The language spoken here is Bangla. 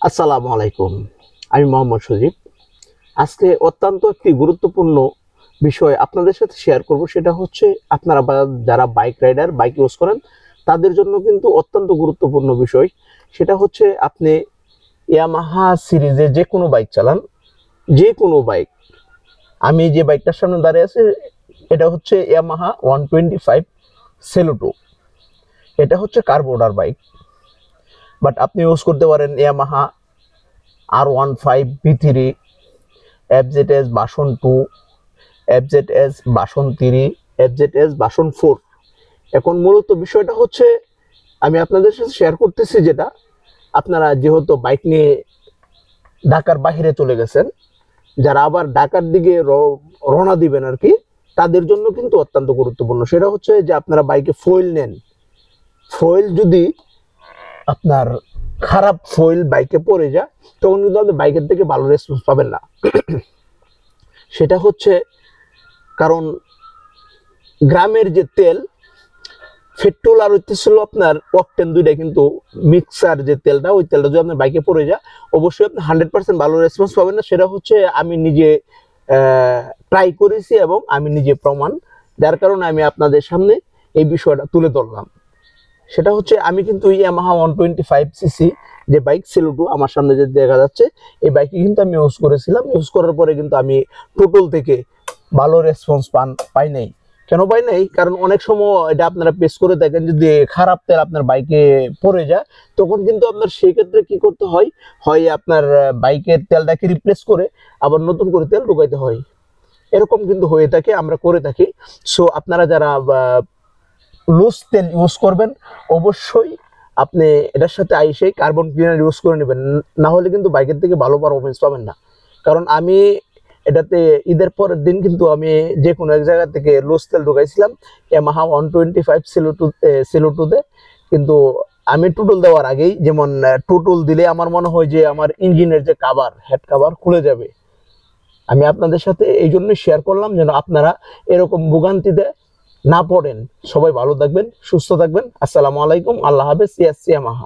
আসসালামু আলাইকুম। আমি মোহাম্মদ সজীব। আজকে অত্যন্ত একটি গুরুত্বপূর্ণ বিষয় আপনাদের সাথে শেয়ার করব। সেটা হচ্ছে আপনারা যারা বাইক রাইডার, বাইক ইউজ করেন, তাদের জন্য কিন্তু অত্যন্ত গুরুত্বপূর্ণ বিষয়। সেটা হচ্ছে আপনি ইয়ামাহা সিরিজে যে কোনো বাইক চালান, যে কোনো বাইক। আমি যে বাইকটার সামনে দাঁড়িয়ে আছি এটা হচ্ছে ইয়ামাহা 125 সেলুটো। এটা হচ্ছে কার্বোর্ডার বাইক, বাট আপনি ইউজ করতে পারেন Yamaha R15 V3, FZS version 2, FZS version 3, FZS version 4। এখন মূলত বিষয়টা হচ্ছে আমি আপনাদের সাথে শেয়ার করতেছি, যেটা আপনারা যেহেতু বাইক নিয়ে ঢাকার বাইরে চলে গেছেন, যারা আবার ঢাকার দিকে রওনা দিবেন আর কি, তাদের জন্য কিন্তু অত্যন্ত গুরুত্বপূর্ণ। সেটা হচ্ছে যে আপনারা বাইকে ফয়েল নেন, ফয়েল যদি আপনার খারাপ ফয়েল বাইকে পড়ে যায়, তখন কিন্তু আপনি বাইকের থেকে ভালো রেসপন্স পাবেন না। সেটা হচ্ছে কারণ গ্রামের যে তেল, পেট্রোল আর হইতেছিল আপনার অকটেন, দুইটা কিন্তু মিক্সার যে তেলটা, ওই তেলটা যদি আপনার বাইকে পড়ে যায়, অবশ্যই আপনি 100% ভালো রেসপন্স পাবেন না। সেটা হচ্ছে আমি নিজে ট্রাই করেছি এবং আমি নিজে প্রমাণ, যার কারণে আমি আপনাদের সামনে এই বিষয়টা তুলে ধরলাম। সেটা হচ্ছে আমি কিন্তু ইয়ামাহা 125cc যে বাইক সেলুটো আমার সামনে যে দেখা যাচ্ছে, এই বাইকে কিন্তু আমি ইউজ করেছিলাম। ইউজ করার পরে কিন্তু আমি টোটাল থেকে ভালো রেসপন্স পাই নাই। কেন পাই নাই? কারণ অনেক সময় এটা আপনারা পেস করে দেখেন, যদি খারাপ তেল আপনার বাইকে পড়ে যায়, তখন কিন্তু আপনার সেই ক্ষেত্রে কি করতে হয়, হয় আপনার বাইকের তেলটাকে রিপ্লেস করে আবার নতুন করে তেল ঢুকাইতে হয়। এরকম কিন্তু হয়ে থাকে, আমরা করে থাকি। সো আপনারা যারা লুজ তেল ইউজ করবেন, অবশ্যই আপনি এটার সাথে আইসে কার্বন ক্লিনার ইউজ করে নেবেন, না হলে কিন্তু বাইকের থেকে ভালো পারফরমেন্স পাবেন না। কারণ আমি এটাতে ঈদের পরের দিন কিন্তু আমি যে কোনো এক জায়গা থেকে লুজ তেল ঢুকাইছিলাম ইয়ামাহা 125 সেলুটোতে। কিন্তু আমি টুটুল দেওয়ার আগেই, যেমন টুটুল দিলে আমার মনে হয় যে আমার ইঞ্জিনের যে কাভার, হেড কাভার খুলে যাবে। আমি আপনাদের সাথে এই জন্যই শেয়ার করলাম, যেন আপনারা এরকম ভোগান্তিতে না পড়েন। সবাই ভালো থাকবেন, সুস্থ থাকবেন। আসসালামু আলাইকুম, আল্লাহ হাফেজ। ইয়ামাহা।